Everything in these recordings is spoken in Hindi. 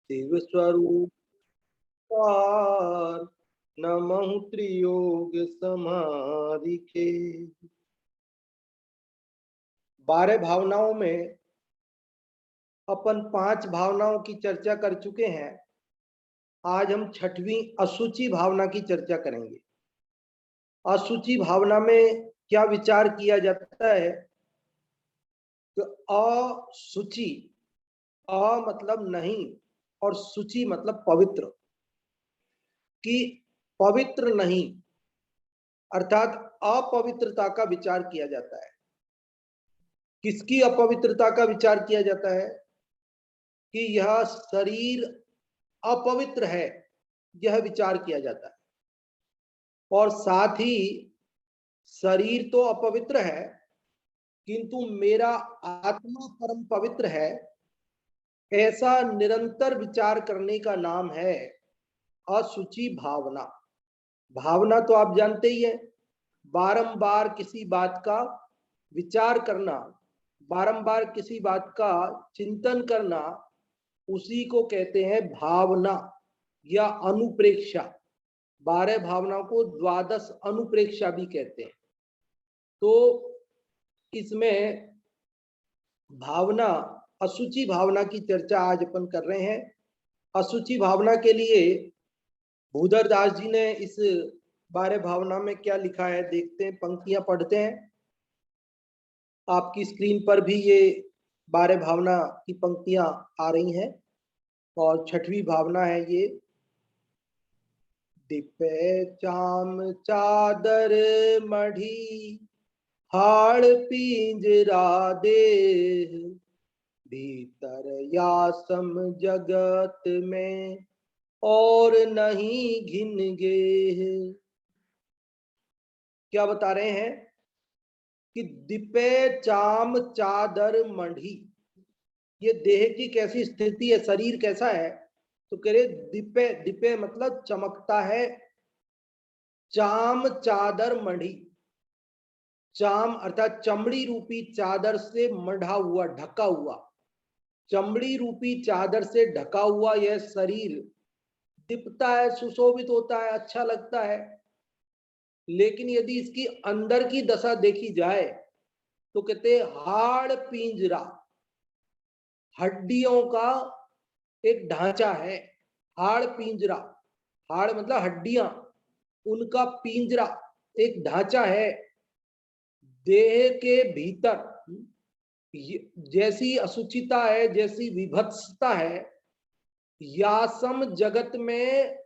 शिव स्वरूप नमः त्रियोग समाधि के। 12 भावनाओं में अपन 5 भावनाओं की चर्चा कर चुके हैं। आज हम 6वीं अशुचि भावना की चर्चा करेंगे। अशुचि भावना में क्या विचार किया जाता है? तो अशुचि, अ मतलब नहीं और शुचि मतलब पवित्र, कि पवित्र नहीं अर्थात अपवित्रता का विचार किया जाता है। किसकी अपवित्रता का विचार किया जाता है? कि यह शरीर अपवित्र है, यह विचार किया जाता है। और साथ ही शरीर तो अपवित्र है किंतु मेरा आत्मा परम पवित्र है, ऐसा निरंतर विचार करने का नाम है अशुचि भावना। भावना तो आप जानते ही है, बारंबार किसी बात का विचार करना, बारंबार किसी बात का चिंतन करना, उसी को कहते हैं भावना या अनुप्रेक्षा। 12 भावनाओं को द्वादश अनुप्रेक्षा भी कहते हैं। तो इसमें भावना, अशुचि भावना की चर्चा आज अपन कर रहे हैं। अशुचि भावना के लिए भूधर दास जी ने इस 12 भावना में क्या लिखा है देखते हैं, पंक्तियां पढ़ते हैं। आपकी स्क्रीन पर भी ये 12 भावना की पंक्तियां आ रही हैं और 6वीं भावना है ये। दिपे चाम चादर मढ़ी हाड़ पिंजरा देह, भीतर यासम जगत में और नहीं घिन गे। क्या बता रहे हैं कि दिपे चाम चादर मढ़ी, ये देह की कैसी स्थिति है, शरीर कैसा है? तो कह रहे दिपे, दिपे मतलब चमकता है, चाम चादर मढ़ी, चाम अर्थात चमड़ी रूपी चादर से मढ़ा हुआ, ढका हुआ, चमड़ी रूपी चादर से ढका हुआ यह शरीर दिखता है, सुशोभित होता है, अच्छा लगता है। लेकिन यदि इसकी अंदर की दशा देखी जाए तो कहते हाड़ पिंजरा, हड्डियों का एक ढांचा है। हाड़ पिंजरा, हाड़ मतलब हड्डियां, उनका पिंजरा एक ढांचा है। देह के भीतर जैसी असुचिता है, जैसी विभत्सता है, यासम जगत में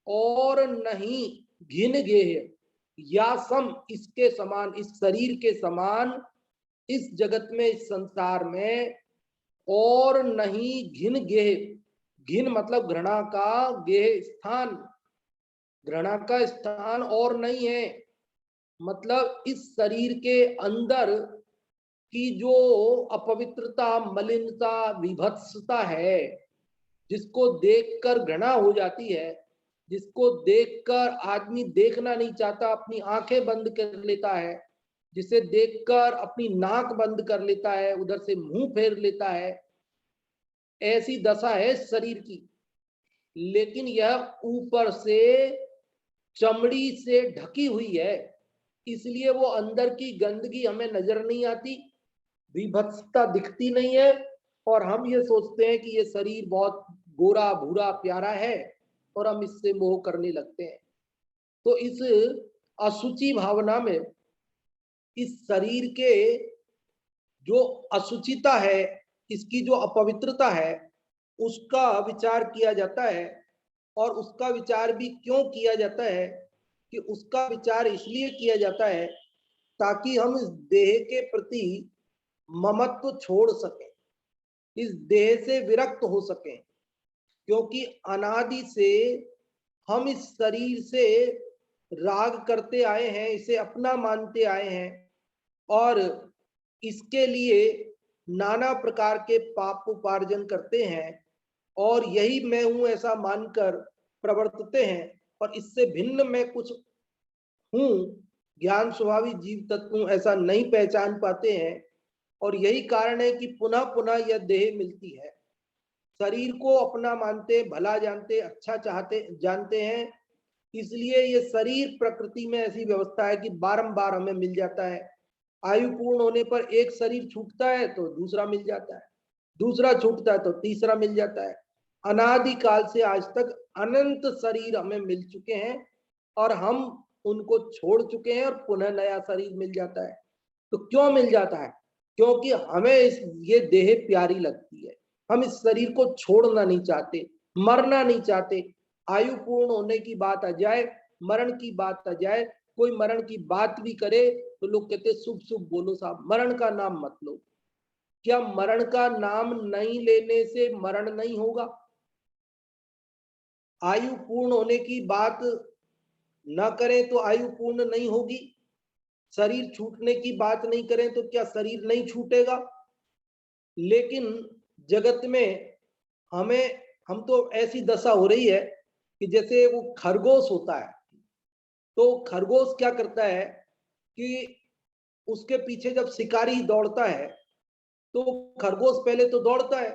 और नहीं घिन गेह, यासम इसके समान, इस शरीर के समान इस जगत में, इस संसार में और नहीं घिन गेह, घिन मतलब घृणा का, गेह स्थान, घृणा का स्थान और नहीं है। मतलब इस शरीर के अंदर की जो अपवित्रता, मलिनता, विभत्सता है, जिसको देखकर घृणा हो जाती है, जिसको देखकर आदमी देखना नहीं चाहता, अपनी आंखें बंद कर लेता है, जिसे देखकर अपनी नाक बंद कर लेता है, उधर से मुंह फेर लेता है, ऐसी दशा है शरीर की। लेकिन यह ऊपर से चमड़ी से ढकी हुई है, इसलिए वो अंदर की गंदगी हमें नजर नहीं आती, विभत्सता दिखती नहीं है, और हम ये सोचते हैं कि ये शरीर बहुत गोरा भूरा प्यारा है और हम इससे मोह करने लगते हैं। तो इस अशुचि भावना में इस शरीर के जो अशुचिता है, इसकी जो अपवित्रता है, उसका विचार किया जाता है। और उसका विचार भी क्यों किया जाता है? कि उसका विचार इसलिए किया जाता है ताकि हम इस देह के प्रति ममत्व छोड़ सकें, इस देह से विरक्त हो सकें। क्योंकि अनादि से हम इस शरीर से राग करते आए हैं, इसे अपना मानते आए हैं और इसके लिए नाना प्रकार के पाप उपार्जन करते हैं और यही मैं हूं ऐसा मानकर प्रवर्तते हैं, और इससे भिन्न मैं कुछ हूं, ज्ञान स्वभावी जीव तत्व हूं, ऐसा नहीं पहचान पाते हैं। और यही कारण है कि पुनः पुनः यह देह मिलती है। शरीर को अपना मानते, भला जानते, अच्छा जानते हैं। इसलिए ये शरीर प्रकृति में ऐसी व्यवस्था है कि बारंबार हमें मिल जाता है। आयु पूर्ण होने पर एक शरीर छूटता है तो दूसरा मिल जाता है, दूसरा छूटता है तो तीसरा मिल जाता है। अनादि काल से आज तक अनंत शरीर हमें मिल चुके हैं और हम उनको छोड़ चुके हैं और पुनः नया शरीर मिल जाता है। तो क्यों मिल जाता है? क्योंकि हमें ये देह प्यारी लगती है। हम इस शरीर को छोड़ना नहीं चाहते, मरना नहीं चाहते। आयु पूर्ण होने की बात आ जाए, मरण की बात आ जाए, कोई मरण की बात भी करे तो लोग कहते शुभ शुभ बोलो साहब, मरण का नाम मत लो। क्या मरण का नाम नहीं लेने से मरण नहीं होगा? आयु पूर्ण होने की बात न करें तो आयु पूर्ण नहीं होगी। शरीर छूटने की बात नहीं करें तो क्या शरीर नहीं छूटेगा? लेकिन जगत में हम तो ऐसी दशा हो रही है कि जैसे वो खरगोश होता है, तो खरगोश क्या करता है कि उसके पीछे जब शिकारी दौड़ता है तो खरगोश पहले तो दौड़ता है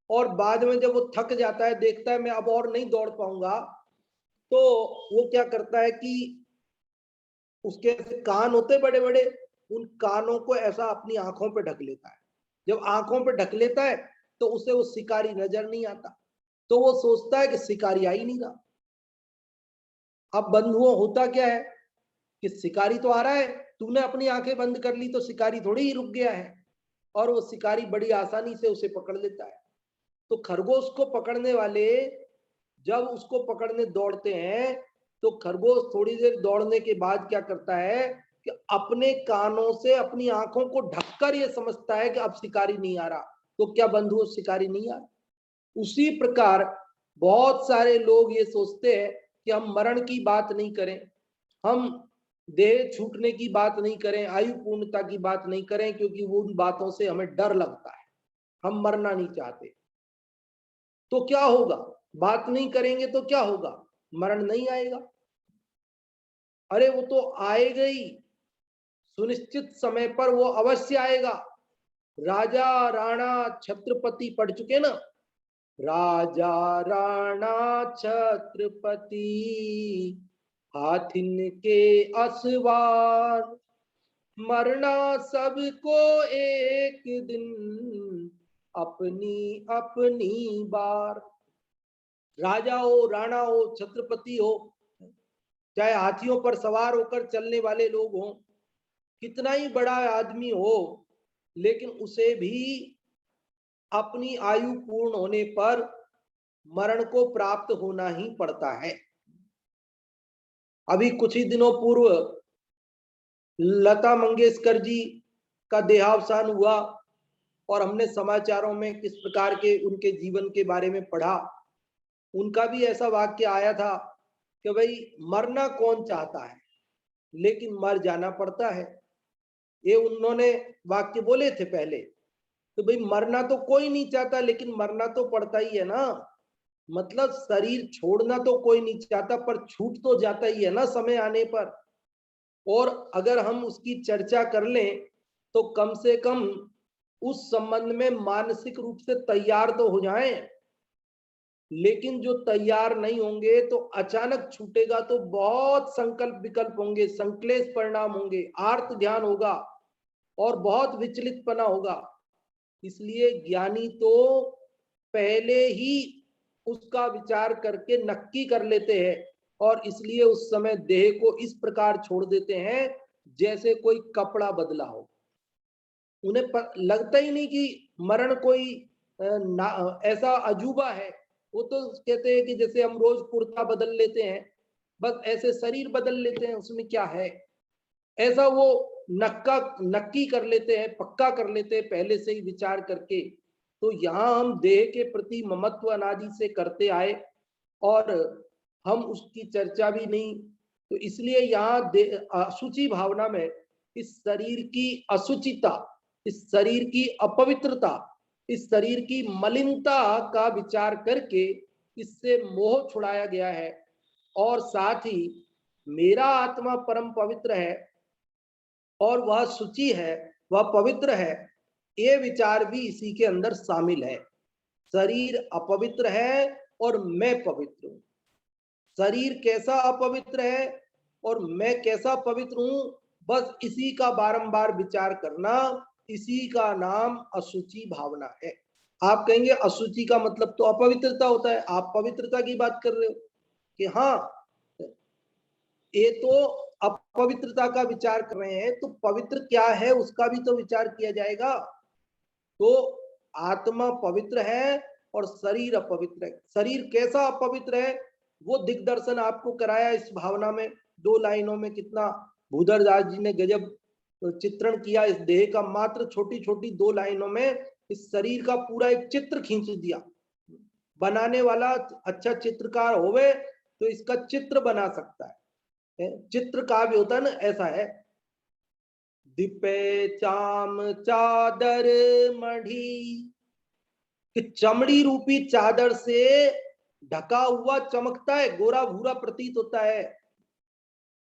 और बाद में जब वो थक जाता है, देखता है मैं अब और नहीं दौड़ पाऊंगा, तो वो क्या करता है कि उसके कान होते बड़े बड़े, उन कानों को ऐसा अपनी आंखों पे ढक लेता है। जब आंखों पे ढक लेता है तो उसे वो शिकारी नजर नहीं आता, तो वो सोचता है कि शिकारी आ ही नहीं रहा। अब बंधुओं होता क्या है कि शिकारी तो आ रहा है, तूने अपनी आंखें बंद कर ली तो शिकारी थोड़ी ही रुक गया है, और वो शिकारी बड़ी आसानी से उसे पकड़ लेता है। तो खरगोश को पकड़ने वाले जब उसको पकड़ने दौड़ते हैं तो खरगोश थोड़ी देर दौड़ने के बाद क्या करता है कि अपने कानों से अपनी आंखों को ढककर ये समझता है कि अब शिकारी नहीं आ रहा। तो क्या बंधुओं, शिकारी नहीं आ रहा? उसी प्रकार बहुत सारे लोग ये सोचते हैं कि हम मरण की बात नहीं करें, हम देह छूटने की बात नहीं करें, आयु पूर्णता की बात नहीं करें, क्योंकि वो उन बातों से हमें डर लगता है, हम मरना नहीं चाहते। तो क्या होगा? बात नहीं करेंगे तो क्या होगा? मरण नहीं आएगा। अरे वो तो आएगा ही, सुनिश्चित समय पर वो अवश्य आएगा। राजा राणा छत्रपति पढ़ चुके ना, राजा राणा छत्रपति हाथिन के असवार, मरना सबको एक दिन अपनी अपनी बार। राजा हो, राणा हो, छत्रपति हो, चाहे हाथियों पर सवार होकर चलने वाले लोग हों, कितना ही बड़ा आदमी हो, लेकिन उसे भी अपनी आयु पूर्ण होने पर मरण को प्राप्त होना ही पड़ता है। अभी कुछ ही दिनों पूर्व लता मंगेशकर जी का देहावसान हुआ और हमने समाचारों में किस प्रकार के उनके जीवन के बारे में पढ़ा। उनका भी ऐसा वाक्य आया था कि भाई मरना कौन चाहता है, लेकिन मर जाना पड़ता है। ये उन्होंने वाक्य बोले थे पहले। तो भाई मरना तो कोई नहीं चाहता, लेकिन मरना तो पड़ता ही है ना। मतलब शरीर छोड़ना तो कोई नहीं चाहता, पर छूट तो जाता ही है ना समय आने पर। और अगर हम उसकी चर्चा कर लें तो कम से कम उस संबंध में मानसिक रूप से तैयार तो हो जाएं। लेकिन जो तैयार नहीं होंगे तो अचानक छूटेगा तो बहुत संकल्प विकल्प होंगे, संक्लेश परिणाम होंगे, आर्त ध्यान होगा और बहुत विचलितपना होगा। इसलिए ज्ञानी तो पहले ही उसका विचार करके नक्की कर लेते हैं और इसलिए उस समय देह को इस प्रकार छोड़ देते हैं जैसे कोई कपड़ा बदला हो। उन्हें लगता ही नहीं कि मरण कोई ऐसा अजूबा है। वो तो कहते हैं कि जैसे हम रोज कुर्ता बदल लेते हैं, बस ऐसे शरीर बदल लेते हैं, उसमें क्या है। ऐसा वो नक्की कर लेते हैं, पक्का कर लेते हैं पहले से ही विचार करके। तो यहाँ हम देह के प्रति ममत्व अनादि से करते आए और हम उसकी चर्चा भी नहीं। तो इसलिए यहाँ अशुचि भावना में इस शरीर की अशुचिता, इस शरीर की अपवित्रता, इस शरीर की मलिनता का विचार करके इससे मोह छुड़ाया गया है। और साथ ही मेरा आत्मा परम पवित्र है और वह शुचि है, वह पवित्र है, ये विचार भी इसी के अंदर शामिल है। शरीर अपवित्र है और मैं पवित्र हूं। शरीर कैसा अपवित्र है और मैं कैसा पवित्र हूं, बस इसी का बारंबार विचार करना, इसी का नाम अशुचि भावना है। आप कहेंगे अशुचि का मतलब तो अपवित्रता होता है, आप पवित्रता की बात कर रहे हो कि हाँ, ये तो अपवित्रता का विचार कर रहे हैं, तो पवित्र क्या है उसका भी तो विचार किया जाएगा। तो आत्मा पवित्र है और शरीर अपवित्र है। शरीर कैसा अपवित्र है वो दिग्दर्शन आपको कराया इस भावना में, 2 लाइनों में। कितना भूधर दास जी ने गजब चित्रण किया इस देह का, मात्र छोटी छोटी 2 लाइनों में इस शरीर का पूरा एक चित्र खींच दिया। बनाने वाला अच्छा चित्रकार होवे तो इसका चित्र बना सकता है। चित्र काव्य होता है ना, ऐसा है। दिपे चाम चादर मढ़ी, कि चमड़ी रूपी चादर से ढका हुआ चमकता है, गोरा भूरा प्रतीत होता है।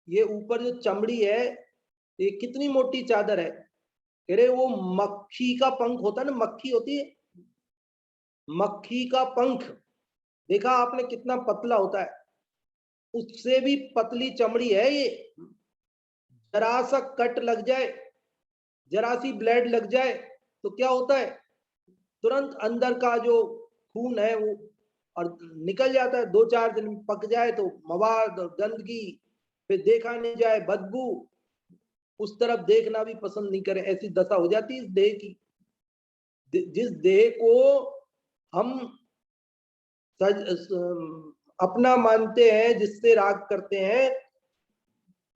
ये ऊपर जो चमड़ी है, ये कितनी मोटी चादर है। अरे वो मक्खी का पंख होता है ना, मक्खी होती है, मक्खी का पंख देखा आपने कितना पतला होता है, उससे भी पतली चमड़ी है ये। जरा सा कट लग जाए, जरा सी ब्लेड लग जाए तो क्या होता है, तुरंत अंदर का जो खून है वो और निकल जाता है। 2-4 दिन पक जाए तो मवाद और गंदगी, फिर देखा नहीं जाए बदबू, उस तरफ देखना भी पसंद नहीं करे, ऐसी दशा हो जाती है इस देह की। जिस देह को हम अपना मानते हैं, जिससे राग करते हैं,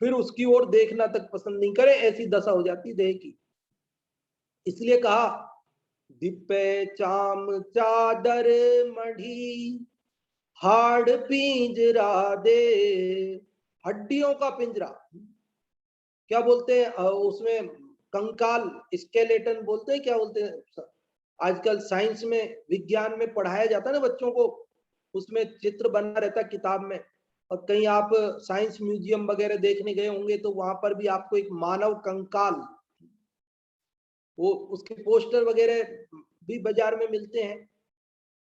फिर उसकी ओर देखना तक पसंद नहीं करे, ऐसी दशा हो जाती देह की। इसलिए कहा दिपे चाम चादर मढ़ी, हाड़ पिंजरा दे। हड्डियों का पिंजरा, क्या बोलते हैं उसमें, कंकाल, स्केलेटन बोलते हैं, क्या बोलते हैं आजकल साइंस में, विज्ञान में पढ़ाया जाता है ना बच्चों को, उसमें चित्र बना रहता है किताब में। और कहीं आप साइंस म्यूजियम वगैरह देखने गए होंगे तो वहां पर भी आपको एक मानव कंकाल, वो उसके पोस्टर वगैरह भी बाजार में मिलते हैं,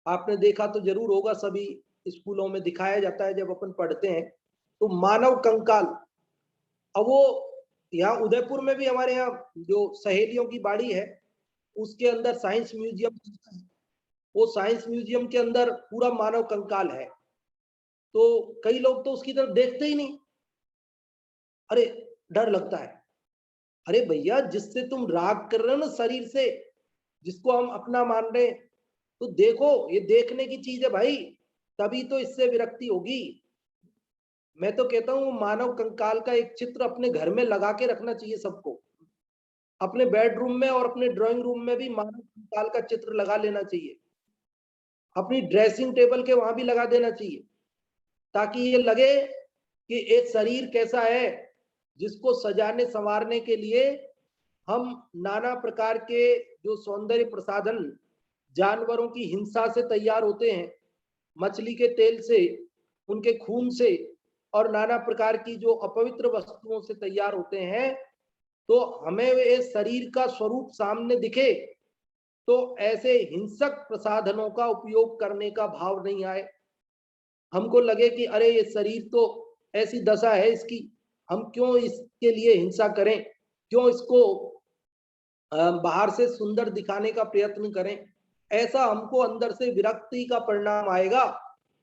आपने देखा तो जरूर होगा, सभी स्कूलों में दिखाया जाता है जब अपन पढ़ते हैं। तो मानव कंकाल, अब वो यहाँ उदयपुर में भी हमारे यहाँ जो सहेलियों की बाड़ी है उसके अंदर साइंस म्यूजियम, वो साइंस म्यूजियम के अंदर पूरा मानव कंकाल है। तो कई लोग तो उसकी तरफ देखते ही नहीं, अरे डर लगता है। अरे भैया, जिससे तुम राग कर रहे हो ना शरीर से, जिसको हम अपना मान रहे हैं, तो देखो, ये देखने की चीज है भाई, तभी तो इससे विरक्ति होगी। मैं तो कहता हूँ मानव कंकाल का एक चित्र अपने घर में लगा के रखना चाहिए सबको, अपने बेडरूम में और अपने ड्राइंग रूम में भी मानव कंकाल का चित्र लगा लेना चाहिए, अपनी ड्रेसिंग टेबल के वहां भी लगा देना चाहिए, ताकि ये लगे कि एक शरीर कैसा है जिसको सजाने संवारने के लिए हम नाना प्रकार के जो सौंदर्य प्रसाधन जानवरों की हिंसा से तैयार होते हैं, मछली के तेल से, उनके खून से और नाना प्रकार की जो अपवित्र वस्तुओं से तैयार होते हैं, तो हमें वे शरीर का स्वरूप सामने दिखे तो ऐसे हिंसक प्रसाधनों का उपयोग करने का भाव नहीं आए। हमको लगे कि अरे ये शरीर तो ऐसी दशा है इसकी, हम क्यों इसके लिए हिंसा करें, क्यों इसको बाहर से सुंदर दिखाने का प्रयत्न करें। ऐसा हमको अंदर से विरक्ति का परिणाम आएगा।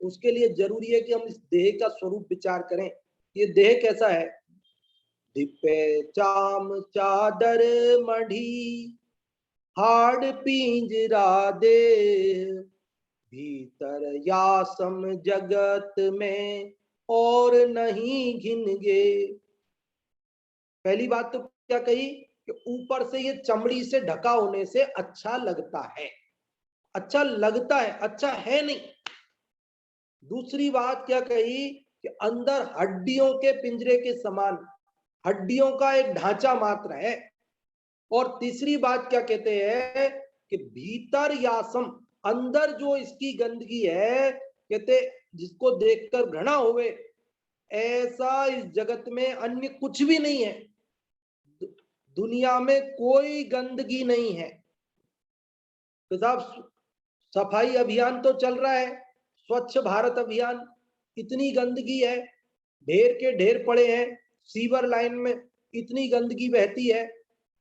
उसके लिए जरूरी है कि हम इस देह का स्वरूप विचार करें। ये देह कैसा है, दिपे चाम चादर मढ़ी, हाड़ पिंजरा दे, भीतर यासम जगत में और नहीं घिनगे। पहली बात तो क्या कही कि ऊपर से ये चमड़ी से ढका होने से अच्छा लगता है, अच्छा लगता है, अच्छा है नहीं। दूसरी बात क्या कही कि अंदर हड्डियों के पिंजरे के समान, हड्डियों का एक ढांचा मात्र है। और तीसरी बात क्या कहते हैं कि भीतर यासम, अंदर जो इसकी गंदगी है, कहते जिसको देखकर घृणा होवे, ऐसा इस जगत में अन्य कुछ भी नहीं है। दुनिया में कोई गंदगी नहीं है। तो साहब सफाई अभियान तो चल रहा है, स्वच्छ भारत अभियान, इतनी गंदगी है, ढेर के ढेर पड़े हैं, सीवर लाइन में इतनी गंदगी बहती है,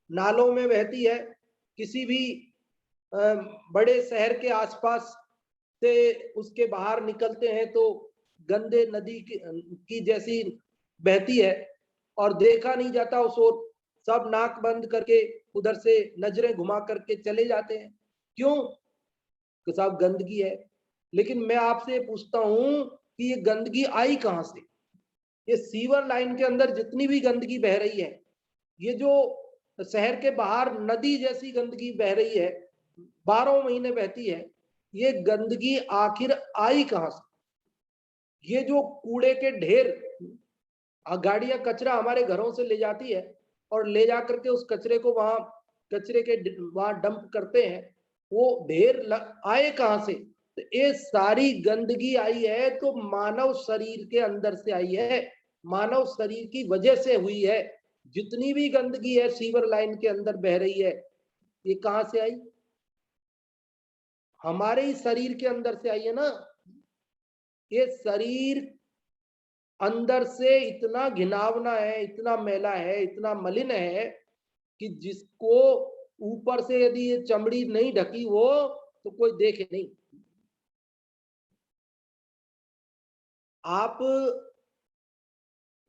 नालों में बहती है, किसी भी बड़े शहर के आसपास से उसके बाहर निकलते हैं तो गंदे नदी की जैसी बहती है और देखा नहीं जाता उस ओर, सब नाक बंद करके उधर से नजरें घुमा करके चले जाते हैं। क्यों? कि साहब गंदगी है। लेकिन मैं आपसे पूछता हूं कि ये गंदगी आई कहां से? ये सीवर लाइन के अंदर जितनी भी गंदगी बह रही है, ये जो शहर के बाहर नदी जैसी गंदगी बह रही है, 12 महीने बहती है, ये गंदगी आखिर आई कहां से? ये जो कूड़े के ढेर, गाड़ियां कचरा हमारे घरों से ले जाती है और ले जा करके उस कचरे को वहां कचरे के वहां डंप करते हैं, वो ढेर आए कहां से? तो ये सारी गंदगी आई है तो मानव शरीर के अंदर से आई है, मानव शरीर की वजह से हुई है। जितनी भी गंदगी है सीवर लाइन के अंदर बह रही है, ये कहां से आई? हमारे ही शरीर के अंदर से आई है ना। ये शरीर अंदर से इतना घिनावना है, इतना मैला है, इतना मलिन है कि जिसको ऊपर से यदि ये चमड़ी नहीं ढकी हो तो कोई देखे नहीं। आप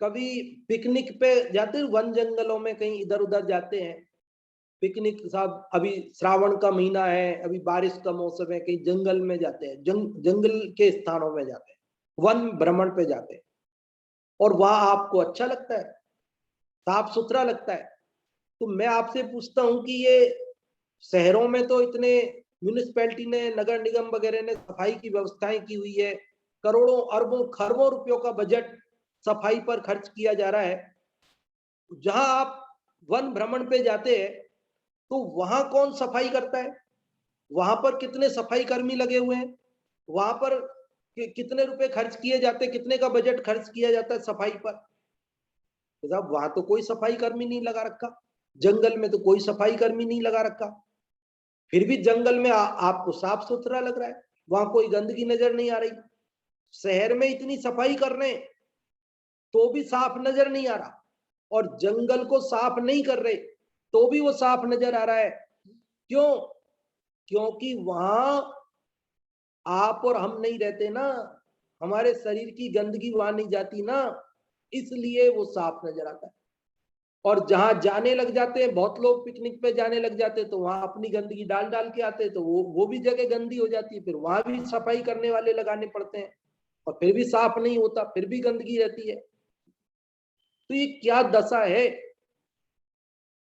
कभी पिकनिक पे जाते हैं, वन जंगलों में कहीं इधर उधर जाते हैं पिकनिक? साहब अभी श्रावण का महीना है, अभी बारिश का मौसम है, कहीं जंगल में जाते हैं, जंगल के स्थानों में जाते हैं, वन भ्रमण पे जाते हैं, और वहां आपको अच्छा लगता है, साफ सुथरा लगता है। तो मैं आपसे पूछता हूं कि ये शहरों में तो इतने म्यूनिसिपैलिटी ने, नगर निगम वगैरह ने सफाई की व्यवस्थाएं की हुई है, करोड़ों अरबों खरबों रुपयों का बजट सफाई पर खर्च किया जा रहा है। जहां आप वन भ्रमण पे जाते हैं तो वहां कौन सफाई करता है? वहां पर कितने सफाई कर्मी लगे हुए हैं? वहां पर कितने रुपए खर्च किए जाते हैं, कितने का बजट खर्च किया जाता है सफाई पर? तो साहब वहां तो कोई सफाई कर्मी नहीं लगा रखा, जंगल में तो कोई सफाई कर्मी नहीं लगा रखा, फिर भी जंगल में आपको साफ सुथरा लग रहा है, वहां कोई गंदगी नजर नहीं आ रही। शहर में इतनी सफाई कर रहे हैं तो भी साफ नजर नहीं आ रहा, और जंगल को साफ नहीं कर रहे तो भी वो साफ नजर आ रहा है। क्यों? क्योंकि वहां आप और हम नहीं रहते ना, हमारे शरीर की गंदगी वहां नहीं जाती ना, इसलिए वो साफ नजर आता है। और जहां जाने लग जाते हैं, बहुत लोग पिकनिक पे जाने लग जाते हैं तो वहां अपनी गंदगी डाल डाल के आते हैं, तो वो भी जगह गंदी हो जाती है, फिर वहां भी सफाई करने वाले लगाने पड़ते हैं और फिर भी साफ नहीं होता, फिर भी गंदगी रहती है। तो ये क्या दशा है?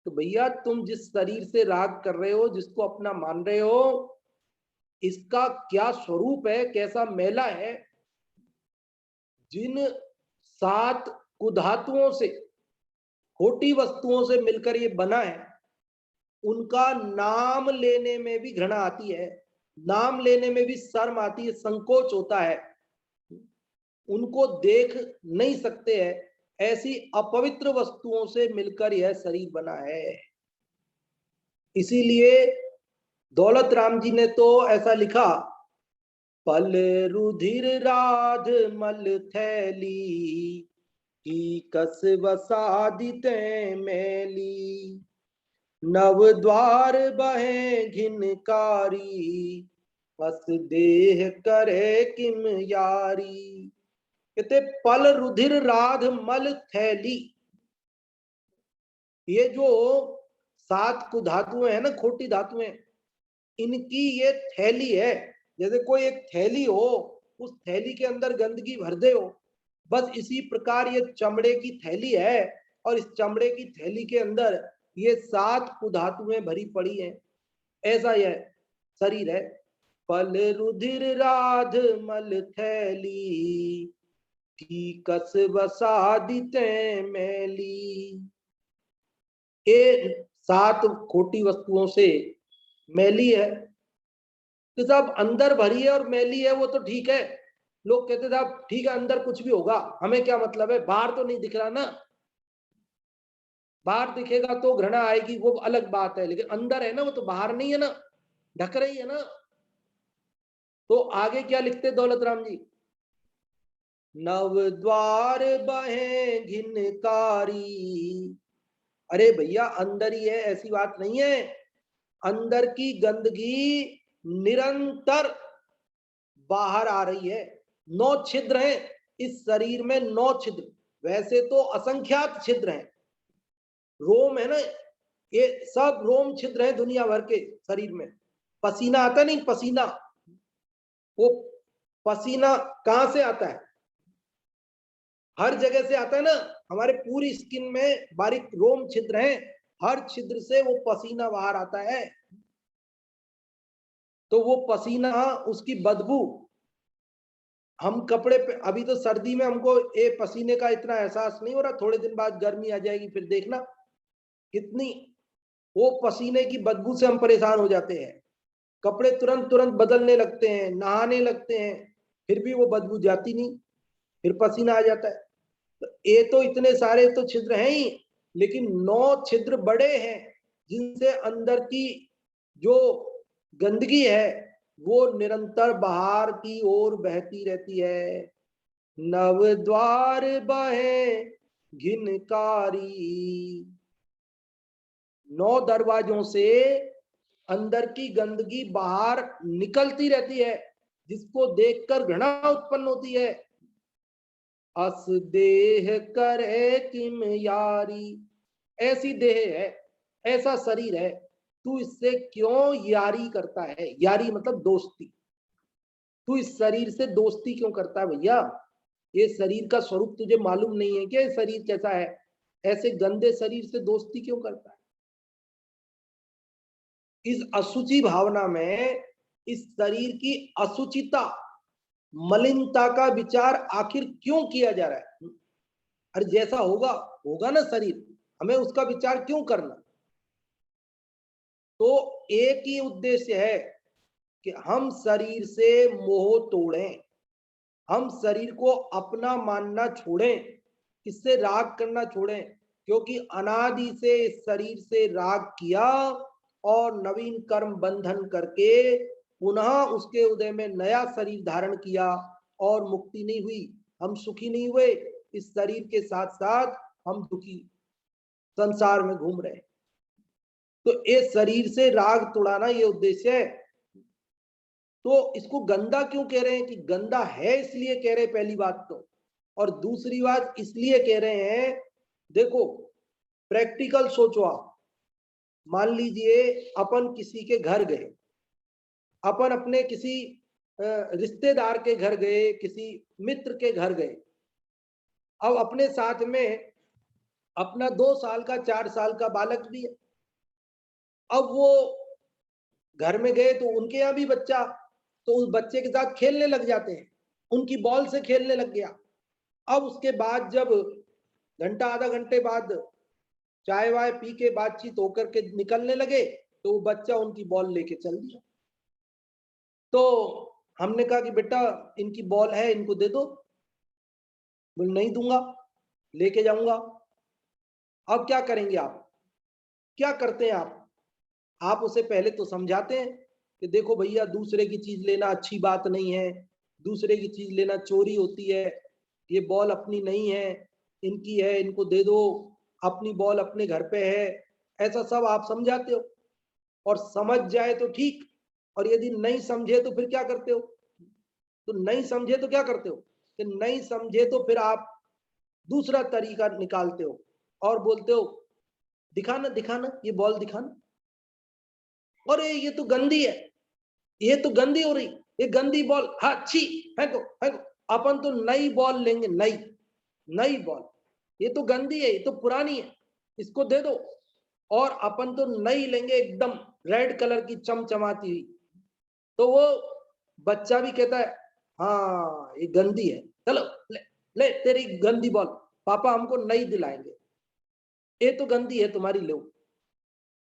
तो भैया तुम जिस शरीर से राग कर रहे हो, जिसको अपना मान रहे हो, इसका क्या स्वरूप है, कैसा मेला है? जिन 7 कुधातुओं से, खोटी वस्तुओं से मिलकर ये बना है, उनका नाम लेने में भी घृणा आती है, नाम लेने में भी शर्म आती है, संकोच होता है। उनको देख नहीं सकते हैं, ऐसी अपवित्र वस्तुओं से मिलकर यह शरीर बना है। इसीलिए दौलत राम जी ने तो ऐसा लिखा, पल रुधिर राध मल थैली की कस वसादित मैली, नव द्वार बहे घिनकारी बस देह करे किम यारी। कहते पल रुधिर राध मल थैली, ये जो 7 कुधातुएं हैं ना, खोटी धातुएं, इनकी ये थैली है। जैसे कोई एक थैली हो, उस थैली के अंदर गंदगी भर दे हो, बस इसी प्रकार ये चमड़े की थैली है, और इस चमड़े की थैली के अंदर ये 7 कुधातुएं भरी पड़ी हैं। ऐसा यह शरीर है। पल रुधिर राध मल थैली की कस वसादित मैली। ये 7 खोटी वस्तुओं से मैली है। तो साहब अंदर भरी है और मैली है वो तो ठीक है, लोग कहते साहब ठीक है अंदर कुछ भी होगा, हमें क्या मतलब है, बाहर तो नहीं दिख रहा ना, बाहर दिखेगा तो घृणा आएगी, वो अलग बात है, लेकिन अंदर है ना, वो तो बाहर नहीं है ना, ढक रही है ना। तो आगे क्या लिखते दौलत राम जी, नव द्वार बहे घिनकारी। अरे भैया अंदर ही है, ऐसी बात नहीं है। अंदर की गंदगी निरंतर बाहर आ रही है। 9 छिद्र हैं इस शरीर में, 9 छिद्र, वैसे तो असंख्यात छिद्र हैं। रोम है ना, ये सब रोम छिद्र है दुनिया भर के शरीर में। पसीना आता नहीं, पसीना, वो पसीना कहां से आता है? हर जगह से आता है ना। हमारे पूरी स्किन में बारीक रोम छिद्र हैं, हर छिद्र से वो पसीना बाहर आता है। तो वो पसीना, उसकी बदबू, हम कपड़े पे, अभी तो सर्दी में हमको ये पसीने का इतना एहसास नहीं हो रहा, थोड़े दिन बाद गर्मी आ जाएगी फिर देखना कितनी वो पसीने की बदबू से हम परेशान हो जाते हैं। कपड़े तुरंत तुरंत बदलने लगते हैं, नहाने लगते हैं, फिर भी वो बदबू जाती नहीं, फिर पसीना आ जाता है। तो ये तो इतने सारे तो छिद्र हैं ही, लेकिन 9 छिद्र बड़े हैं जिनसे अंदर की जो गंदगी है वो निरंतर बाहर की ओर बहती रहती है। नव द्वार बहे घिनकारी, 9 दरवाजों से अंदर की गंदगी बाहर निकलती रहती है, जिसको देखकर घृणा उत्पन्न होती है। अस देह करे किम यारी, ऐसी देह है, ऐसा शरीर है, तू इससे क्यों यारी करता है? यारी मतलब दोस्ती। तू इस शरीर से दोस्ती क्यों करता है भैया? ये शरीर का स्वरूप तुझे मालूम नहीं है क्या? ये शरीर कैसा है? ऐसे गंदे शरीर से दोस्ती क्यों करता है? इस असुचि भावना में, इस शरीर की असुचिता, मलिनता का विचार आखिर क्यों किया जा रहा है? अरे जैसा होगा होगा ना शरीर, हमें उसका विचार क्यों करना? तो एक ही उद्देश्य है कि हम शरीर से मोह तोड़ें, हम शरीर को अपना मानना छोड़ें, इससे राग करना छोड़ें, क्योंकि अनादि से इस शरीर से राग किया और नवीन कर्म बंधन करके पुनः उसके उदय में नया शरीर धारण किया और मुक्ति नहीं हुई, हम सुखी नहीं हुए। इस शरीर के साथ साथ हम दुखी संसार में घूम रहे हैं। तो इस शरीर से राग तोड़ाना ये उद्देश्य है। तो इसको गंदा क्यों कह रहे हैं? कि गंदा है इसलिए कह रहे हैं, पहली बात तो। और दूसरी बात इसलिए कह रहे हैं, देखो प्रैक्टिकल सोचो आप। मान लीजिए अपन किसी के घर गए, अपन अपने किसी रिश्तेदार के घर गए, किसी मित्र के घर गए, अब अपने साथ में अपना 2 साल का 4 साल का बालक भी है। अब वो घर में गए तो उनके यहाँ भी बच्चा, तो उस बच्चे के साथ खेलने लग जाते हैं, उनकी बॉल से खेलने लग गया। अब उसके बाद जब घंटा आधा घंटे बाद चाय वाय पी के बातचीत होकर के निकलने लगे, तो वो बच्चा उनकी बॉल लेके चल दिया। तो हमने कहा कि बेटा इनकी बॉल है, इनको दे दो। बोले नहीं दूंगा, लेके जाऊंगा। अब क्या करेंगे आप? क्या करते हैं आप उसे पहले तो समझाते हैं कि देखो भैया, दूसरे की चीज लेना अच्छी बात नहीं है, दूसरे की चीज लेना चोरी होती है, ये बॉल अपनी नहीं है, इनकी है, इनको दे दो, अपनी बॉल अपने घर पे है, ऐसा सब आप समझाते हो। और समझ जाए तो ठीक, और यदि नहीं समझे तो फिर क्या करते हो? तो नहीं समझे तो क्या करते हो? कि नहीं समझे तो फिर आप दूसरा तरीका निकालते हो और बोलते हो दिखाना दिखाना, ये बॉल दिखाना। अरे ये तो गंदी है, ये तो गंदी हो रही, ये गंदी बॉल, हाँ अच्छी, फेंको फेंको। अपन तो नई बॉल लेंगे, नई नई बॉल, ये तो गंदी है, ये तो पुरानी है, इसको दे दो। और अपन तो नई लेंगे एकदम रेड कलर की चमचमाती हुई। तो वो बच्चा भी कहता है हाँ ये गंदी है, चलो ले, ले तेरी गंदी बॉल, पापा हमको नई दिलाएंगे, ये तो गंदी है तुम्हारी, लो।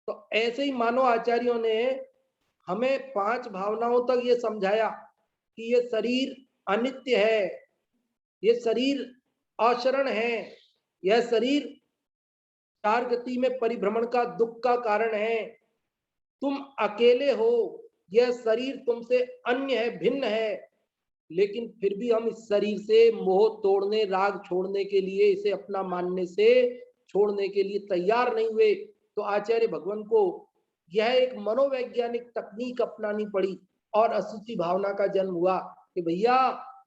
तो ऐसे ही मानव आचार्यों ने हमें 5 भावनाओं तक ये समझाया कि ये शरीर अनित्य है, ये शरीर अशरण है, यह शरीर चार गति में परिभ्रमण का दुख का कारण है, तुम अकेले हो, यह शरीर तुमसे अन्य है, भिन्न है, लेकिन फिर भी हम इस शरीर से मोह तोड़ने, राग छोड़ने के लिए, इसे अपना मानने से छोड़ने के लिए तैयार नहीं हुए। तो आचार्य भगवान को यह एक मनोवैज्ञानिक तकनीक अपनानी पड़ी और अशुचि भावना का जन्म हुआ कि भैया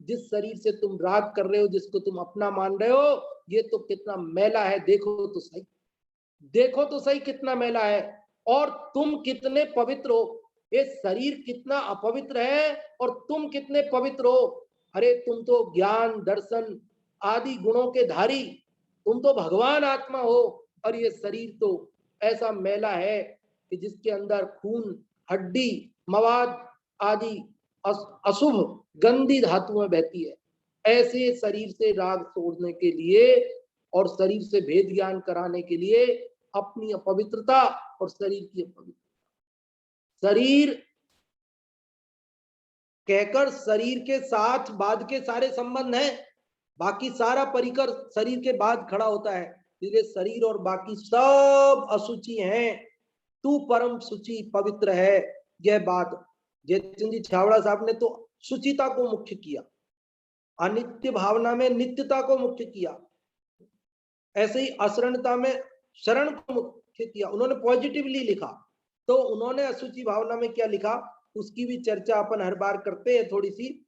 जिस शरीर से तुम राग कर रहे हो, जिसको तुम अपना मान रहे हो, ये तो कितना मैला है, देखो तो सही, देखो तो सही कितना मैला है, और तुम कितने पवित्र हो, ये शरीर कितना अपवित्र है और तुम कितने पवित्र हो। अरे तुम तो ज्ञान दर्शन आदि गुणों के धारी, तुम तो भगवान आत्मा हो, और ये शरीर तो ऐसा मैला है कि जिसके अंदर खून, हड्डी, मवाद आदि अशुभ गंदी धातुएं बहती है। ऐसे शरीर से राग तोड़ने के लिए और शरीर से भेद ज्ञान कराने के लिए अपनी अपवित्रता और शरीर की अपवित्रता, शरीर कहकर शरीर के साथ बाद के सारे संबंध हैं, बाकी सारा परिकर शरीर के बाद खड़ा होता है, इसलिए शरीर और बाकी सब अशुचि हैं, तू परम शुचि पवित्र है। यह बात जयचंद जी छावड़ा साहब ने तो शुचिता को मुख्य किया, अनित्य भावना में नित्यता को मुख्य किया, ऐसे ही अशरणता में शरण को मुख्य किया, उन्होंने पॉजिटिवली लिखा। तो उन्होंने अशुचि भावना में क्या लिखा, उसकी भी चर्चा अपन हर बार करते हैं, थोड़ी सी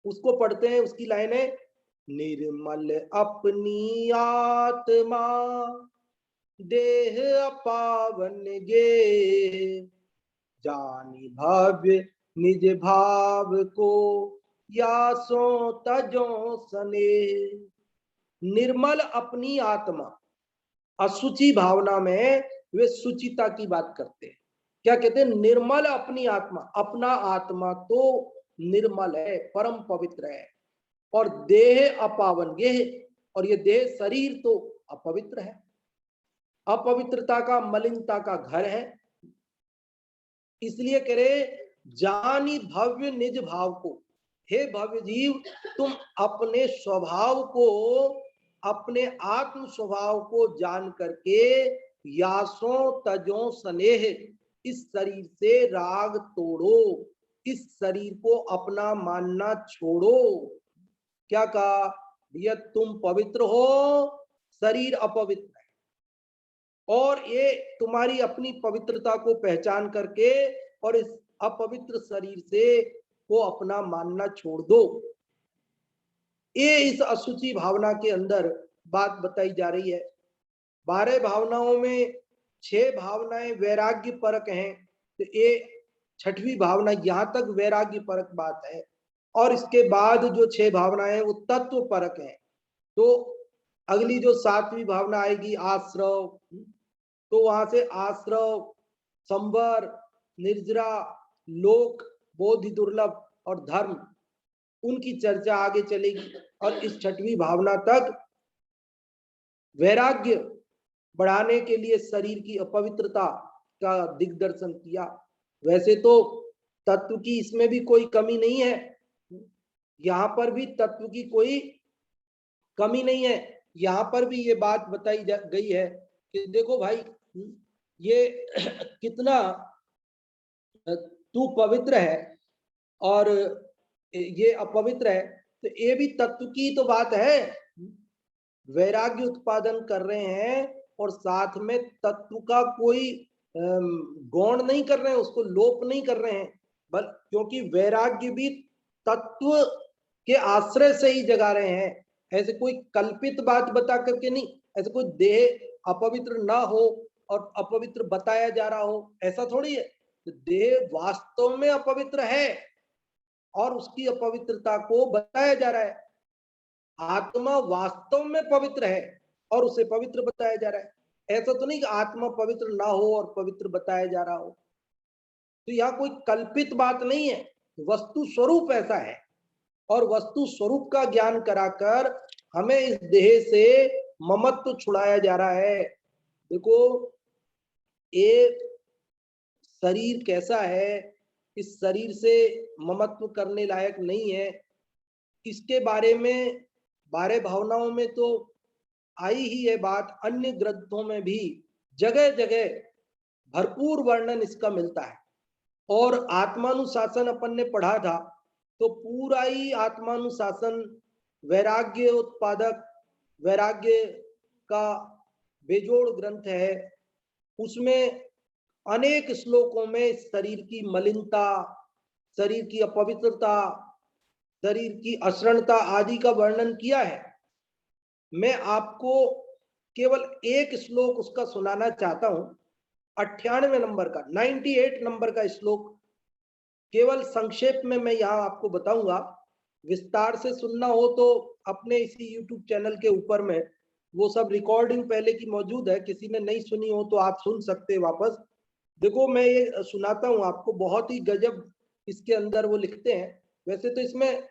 उसको पढ़ते हैं। उसकी लाइन है, निर्मल अपनी आत्मा देह अपावन गे, जानी भव्य निज भाव को या सो तजो सने। निर्मल अपनी आत्मा, अशुचि भावना में वे शुचिता की बात करते हैं। क्या कहते हैं, निर्मल अपनी आत्मा, अपना आत्मा तो निर्मल है, परम पवित्र है, और देह अपावन गेह, और ये देह शरीर तो अपवित्र है, अपवित्रता का, मलिनता का घर है। इसलिए कह रहे, जानी भव्य निज भाव को, हे भव्य जीव, तुम अपने स्वभाव को, अपने आत्म स्वभाव को जान करके यासों तजो स्नेह, इस शरीर से राग तोड़ो, इस शरीर को अपना मानना छोड़ो। क्या कहा भैया, तुम पवित्र हो, शरीर अपवित्र है, और ये तुम्हारी अपनी पवित्रता को पहचान करके और इस अपवित्र शरीर से को अपना मानना छोड़ दो। ये इस अशुचि भावना के अंदर बात बताई जा रही है। 12 भावनाओं में 6 भावनाएं वैराग्य परक हैं, तो ये 6वीं भावना, यहां तक वैराग्य परक बात है, और इसके बाद जो 6 भावनाएं वो तत्व परक है। तो अगली जो 7वीं भावना आएगी आश्रव, तो वहां से आश्रव, संवर, निर्जरा, लोक, बोधि दुर्लभ और धर्म, उनकी चर्चा आगे चलेगी। और इस 6वीं भावना तक वैराग्य बढ़ाने के लिए शरीर की अपवित्रता का दिग्दर्शन किया। वैसे तो तत्व की इसमें भी कोई कमी नहीं है, यहां पर भी तत्व की कोई कमी नहीं है। यहां पर भी ये बात बताई गई है कि देखो भाई, ये कितना तू पवित्र है और ये अपवित्र है, तो ये भी तत्व की तो बात है। वैराग्य उत्पादन कर रहे हैं और साथ में तत्व का कोई गौण नहीं कर रहे हैं, उसको लोप नहीं कर रहे हैं, बल क्योंकि वैराग्य भी तत्व के आश्रय से ही जगा रहे हैं। ऐसे कोई कल्पित बात बता करके नहीं, ऐसे कोई देह अपवित्र ना हो और अपवित्र बताया जा रहा हो, ऐसा थोड़ी है। तो देह वास्तव में अपवित्र है और उसकी अपवित्रता को बताया जा रहा है, आत्मा वास्तव में पवित्र है और उसे पवित्र बताया जा रहा है। ऐसा तो नहीं कि आत्मा पवित्र ना हो और पवित्र बताया जा रहा हो। तो यहाँ कोई कल्पित बात नहीं है, वस्तु स्वरूप ऐसा है, और वस्तु स्वरूप का ज्ञान कराकर हमें इस देह से ममत्व छुड़ाया जा रहा है। देखो, ये शरीर कैसा है, इस शरीर से ममत्व करने लायक नहीं है, इसके बारे में 12 भावनाओं में तो आई ही है बात, अन्य ग्रंथों में भी जगह जगह भरपूर वर्णन इसका मिलता है। और आत्मानुशासन अपन ने पढ़ा था, तो पूरा ही आत्मानुशासन वैराग्य उत्पादक, वैराग्य का बेजोड़ ग्रंथ है। उसमें अनेक श्लोकों में शरीर की मलिनता, शरीर की अपवित्रता, शरीर की अशरणता आदि का वर्णन किया है। मैं आपको केवल एक श्लोक उसका सुनाना चाहता हूं, 98 नंबर का, 98 नंबर का श्लोक। केवल संक्षेप में मैं यहाँ आपको बताऊंगा, विस्तार से सुनना हो तो अपने इसी YouTube चैनल के ऊपर में वो सब रिकॉर्डिंग पहले की मौजूद है, किसी ने नहीं सुनी हो तो आप सुन सकते हैं वापस। देखो मैं ये सुनाता हूँ आपको, बहुत ही गजब इसके अंदर वो लिखते हैं। वैसे तो इसमें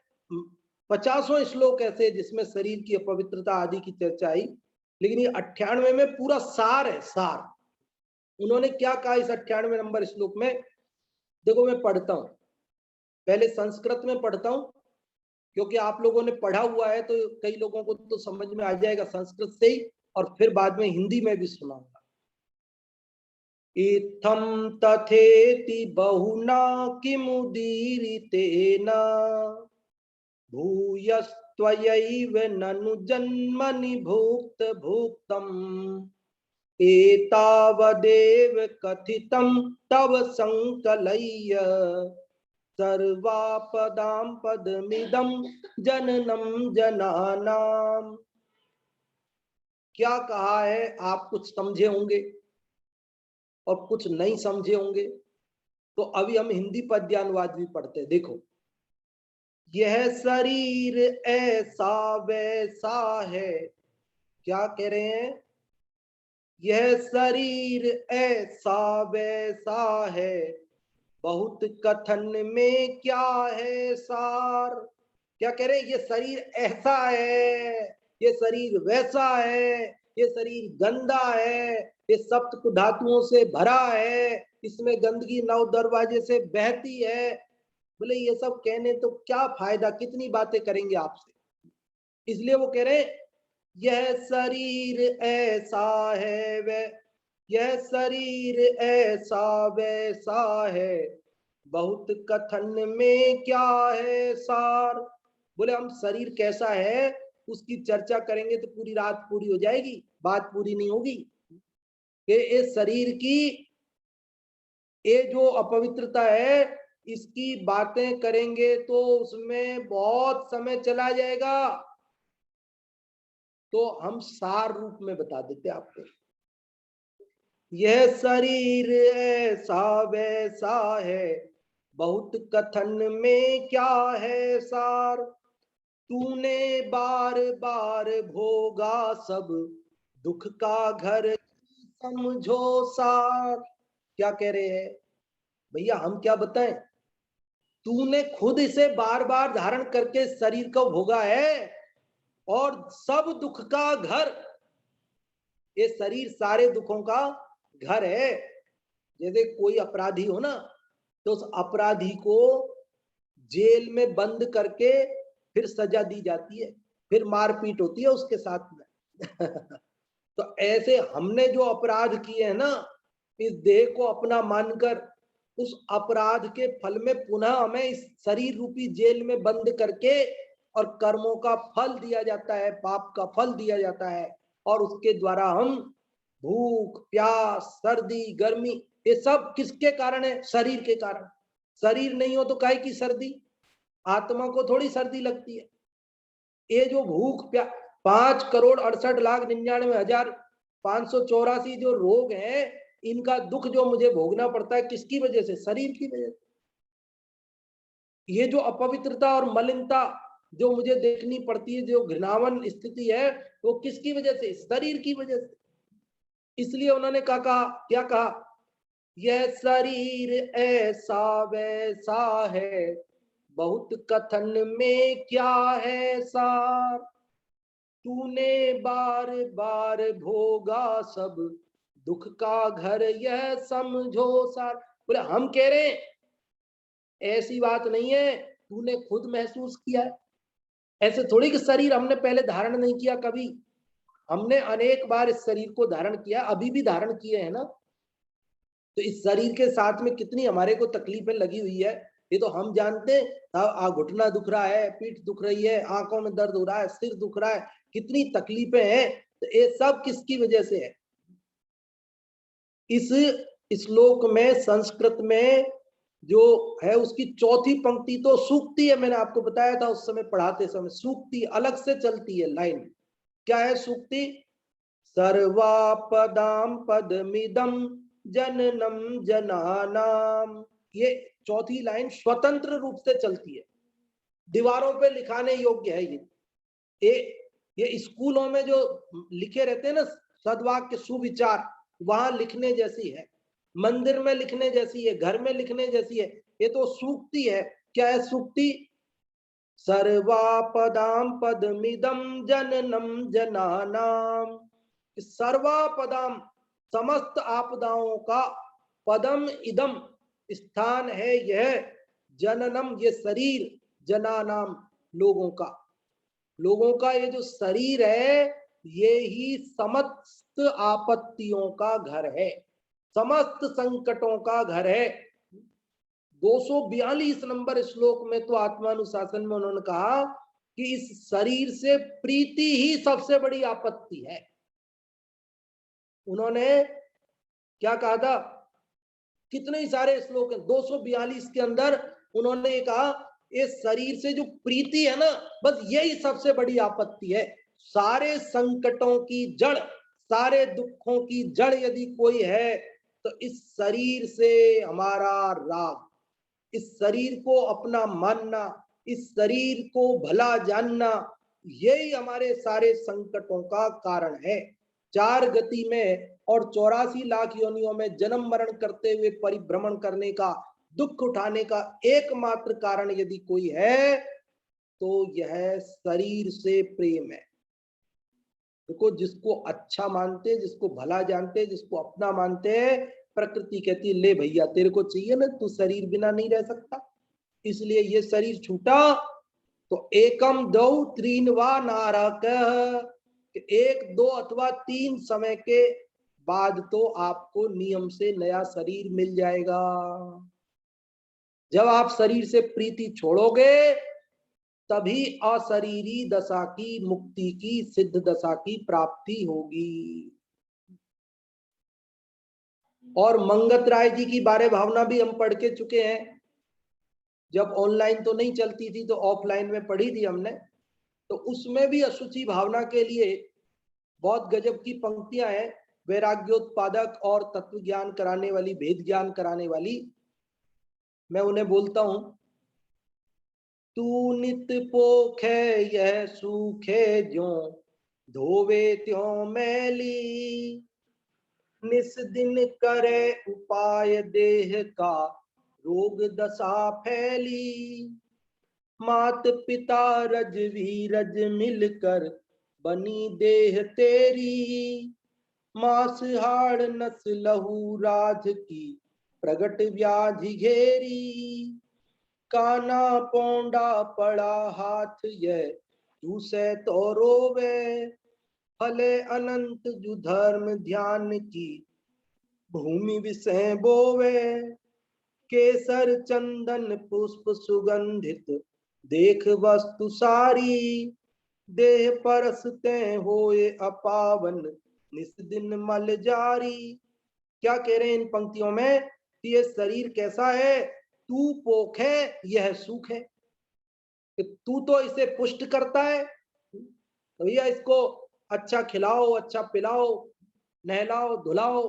50 श्लोक ऐसे जिसमें शरीर की अपवित्रता आदि की चर्चा आई, लेकिन ये 98 में पूरा सार है, सार। उन्होंने क्या कहा इस 98 नंबर श्लोक में, देखो मैं पढ़ता हूं, पहले संस्कृत में पढ़ता हूं, क्योंकि आप लोगों ने पढ़ा हुआ है तो कई लोगों को तो समझ में आ जाएगा संस्कृत से ही, और फिर बाद में हिंदी में भी सुनाऊंगा। इत्थं तथेति बहुना किमुदीरितेन भूयस्त्वयैव ननु जन्मनि भुक्तम् एतावदेव कथितं तव संकलय्य सर्वापदां पदमिदं जननं जनानाम्। क्या कहा है आप कुछ समझे होंगे और कुछ नहीं समझे होंगे, तो अभी हम हिंदी पद्यानुवाद भी पढ़ते हैं। देखो, यह शरीर ऐसा वैसा है, क्या कह रहे हैं, यह शरीर ऐसा वैसा है, बहुत कथन में क्या है सार। क्या कह रहे हैं, ये शरीर ऐसा है, ये शरीर वैसा है, ये शरीर गंदा है, ये सप्त धातुओं से भरा है, इसमें गंदगी 9 दरवाजे से बहती है। बोले ये सब कहने तो क्या फायदा, कितनी बातें करेंगे आपसे। इसलिए वो कह रहे हैं यह शरीर ऐसा है वै, यह शरीर ऐसा वैसा है, बहुत कथन में क्या है सार। बोले हम शरीर कैसा है उसकी चर्चा करेंगे तो पूरी रात पूरी हो जाएगी, बात पूरी नहीं होगी। कि इस शरीर की ये जो अपवित्रता है इसकी बातें करेंगे तो उसमें बहुत समय चला जाएगा। तो हम सार रूप में बता देते आपको, यह शरीर ऐसा वैसा है, बहुत कथन में क्या है सार। तूने बार बार भोगा सब दुख का घर, समझो सार। क्या कह रहे हैं भैया, हम क्या बताएं, तूने खुद इसे बार बार धारण करके शरीर को भोगा है, और सब दुख का घर, ये शरीर सारे दुखों का घर है। जैसे कोई अपराधी हो ना, तो उस अपराधी को जेल में बंद करके फिर सजा दी जाती है, फिर मारपीट होती है उसके साथ में तो ऐसे हमने जो अपराध किए हैं ना, इस देह को अपना मानकर उस अपराध के फल में पुनः हमें इस शरीर रूपी जेल में बंद करके और कर्मों का फल दिया जाता है, पाप का फल दिया जाता है, और उसके द्वारा हम भूख प्यास सर्दी गर्मी, ये सब किसके कारण है, शरीर के कारण। शरीर नहीं हो तो काहे की सर्दी, आत्मा को थोड़ी सर्दी लगती है। ये जो भूख प्यास, 5,68,99,584 जो रोग हैं, इनका दुख जो मुझे भोगना पड़ता है किसकी वजह से, शरीर की वजह से। ये जो अपवित्रता और मलिनता जो मुझे देखनी पड़ती है, जो घृणावन स्थिति है, वो किसकी वजह से, शरीर की वजह से। इसलिए उन्होंने कहा, क्या कहा, यह शरीर ऐसा वैसा है, बहुत कथन में क्या है सार। तूने बार बार भोगा सब दुख का घर, यह समझो सार। बोले हम कह रहे हैं ऐसी बात नहीं है, तूने खुद महसूस किया है। ऐसे थोड़ी कि शरीर हमने पहले धारण नहीं किया कभी, हमने अनेक बार इस शरीर को धारण किया, अभी भी धारण किए हैं ना। तो इस शरीर के साथ में कितनी हमारे को तकलीफें लगी हुई है, ये तो हम जानते हैं। घुटना दुख रहा है, पीठ दुख रही है, आंखों में दर्द हो रहा है, सिर दुख रहा है, कितनी तकलीफें हैं, तो ये सब किसकी वजह से है? इस श्लोक में संस्कृत में जो है उसकी चौथी पंक्ति तो सूक्ति है, मैंने आपको बताया था उस समय पढ़ाते समय, सूक्ति अलग से चलती है लाइन। क्या है सूक्ति? सर्वापदाम पदमिदम जननम जनानाम, ये चौथी लाइन स्वतंत्र रूप से चलती है, दीवारों पे लिखाने योग्य है। ये स्कूलों में जो लिखे रहते हैं ना सद्वाक्य सुविचार, वहां लिखने जैसी है, मंदिर में लिखने जैसी है, घर में लिखने जैसी है। ये तो सूक्ति है। क्या है सूक्ति? सर्वापदाम पदमिदम जननम जनानाम, सर्वापदाम समस्त आपदाओं का, पदम इदम स्थान है यह, जननम ये शरीर, जनानाम लोगों का, लोगों का ये जो शरीर है ये ही समस्त आपत्तियों का घर है, समस्त संकटों का घर है। 242 नंबर श्लोक में तो आत्मानुशासन में उन्होंने कहा कि इस शरीर से प्रीति ही सबसे बड़ी आपत्ति है। उन्होंने क्या कहा था? कितने ही सारे श्लोक हैं, 242 के अंदर उन्होंने कहा इस शरीर से जो प्रीति है ना, बस यही सबसे बड़ी आपत्ति है। सारे संकटों की जड़, सारे दुखों की जड़ यदि कोई है तो इस शरीर से हमारा राग, इस शरीर को अपना मानना, इस शरीर को भला जानना, यही हमारे सारे संकटों का कारण है। 4 गति में और 84 लाख योनियों में जन्म मरण करते हुए परिभ्रमण करने का, दुख उठाने का एकमात्र कारण यदि कोई है तो यह शरीर से प्रेम है। देखो, जिसको अच्छा मानते, जिसको भला जानते, जिसको अपना मानते हैं, प्रकृति कहती है ले भैया तेरे को चाहिए ना, तू शरीर बिना नहीं रह सकता, इसलिए ये शरीर छूटा तो एकम दो त्रीन वा नारक, एक दो अथवा 3 समय के बाद तो आपको नियम से नया शरीर मिल जाएगा। जब आप शरीर से प्रीति छोड़ोगे तभी अशरीरी दशा की, मुक्ति की, सिद्ध दशा की प्राप्ति होगी। और मंगत राय जी की बारे भावना भी हम पढ़ के चुके हैं, जब ऑनलाइन तो नहीं चलती थी तो ऑफलाइन में पढ़ी थी हमने, तो उसमें भी अशुचि भावना के लिए बहुत गजब की पंक्तियां हैं, वैराग्योत्पादक और तत्व ज्ञान कराने वाली, भेद ज्ञान कराने वाली। मैं उन्हें बोलता हूं, तू नित पोखे यह सूखे ज्यों, धोवे त्यों मैली, निस दिन करे उपाय देह का, रोग दशा फैली, मात पिता रज मिलकर बनी देह तेरी, मांस हाड़ नस लहू राज की, प्रगट व्याधि घेरी, काना पौंडा पड़ा हाथ यह, दूसरे तो रोवे, फले अनंत जु धर्म ध्यान की, भूमि विषय बोवे, केसर चंदन पुष्प सुगंधित, देख वस्तु सारी, देह परसते होए अपावन, निस दिन मल जारी। क्या कह रहे हैं इन पंक्तियों में कि ये शरीर कैसा है? तू पोख है यह सुख है, कि तू तो इसे पुष्ट करता है, तो भैया इसको अच्छा खिलाओ, अच्छा पिलाओ, नहलाओ धुलाओ,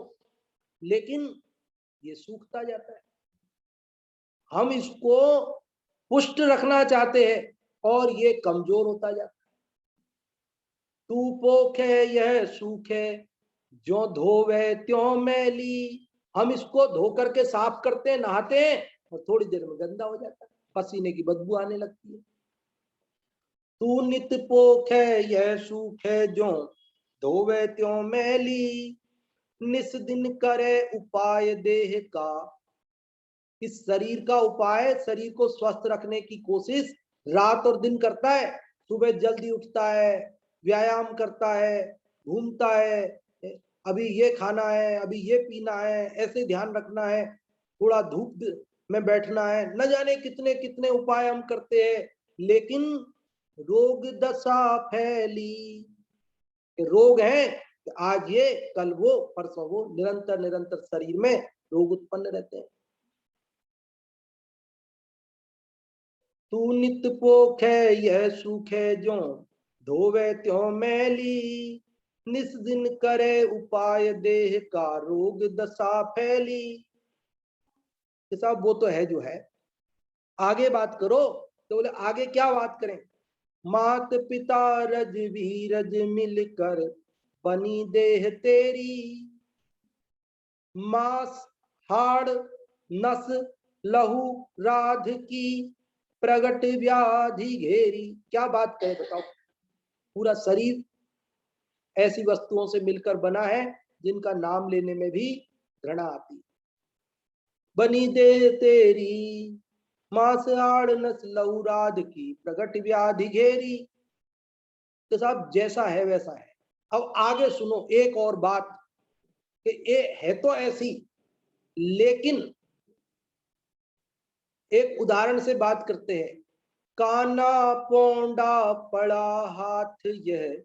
लेकिन ये सूखता जाता है। हम इसको पुष्ट रखना चाहते हैं और ये कमजोर होता जाता है। तू पोख है यह सूख है, जो धोवे त्यों मैली, हम इसको धो करके साफ करते हैं, नहाते हैं, और थोड़ी देर में गंदा हो जाता है, पसीने की बदबू आने लगती है। तू नित पोख है यह सूख है, जो धोवे त्यों मैली, निस दिन करे उपाय देह का, इस शरीर का उपाय, शरीर को स्वस्थ रखने की कोशिश रात और दिन करता है। सुबह जल्दी उठता है, व्यायाम करता है, घूमता है, अभी ये खाना है, अभी ये पीना है, ऐसे ध्यान रखना है, थोड़ा धूप में बैठना है, न जाने कितने कितने उपाय हम करते हैं, लेकिन रोग दशा फैली। रोग है, आज ये कल वो परसों वो, निरंतर निरंतर शरीर में रोग उत्पन्न रहते हैं। तू नित पोख है यह सुख है जो धोवे त्यों मैली, निस दिन करे उपाय देह का रोग दशा फैली। साहब वो तो है जो है, आगे बात करो। तो बोले आगे क्या बात करें? मात पिता रज भीरज मिलकर बनी देह तेरी, मांस हाड़ नस लहू राध की प्रगट व्याधि घेरी। क्या बात करें बताओ, पूरा शरीर ऐसी वस्तुओं से मिलकर बना है जिनका नाम लेने में भी घृणा आती। बनी दे तेरी, मांस हाड़ नस लहू राध की प्रगट व्याधि घेरी। तो साहब जैसा है वैसा है। अब आगे सुनो एक और बात, कि ये है तो ऐसी, लेकिन एक उदाहरण से बात करते हैं। काना पोंडा पड़ा हाथ यह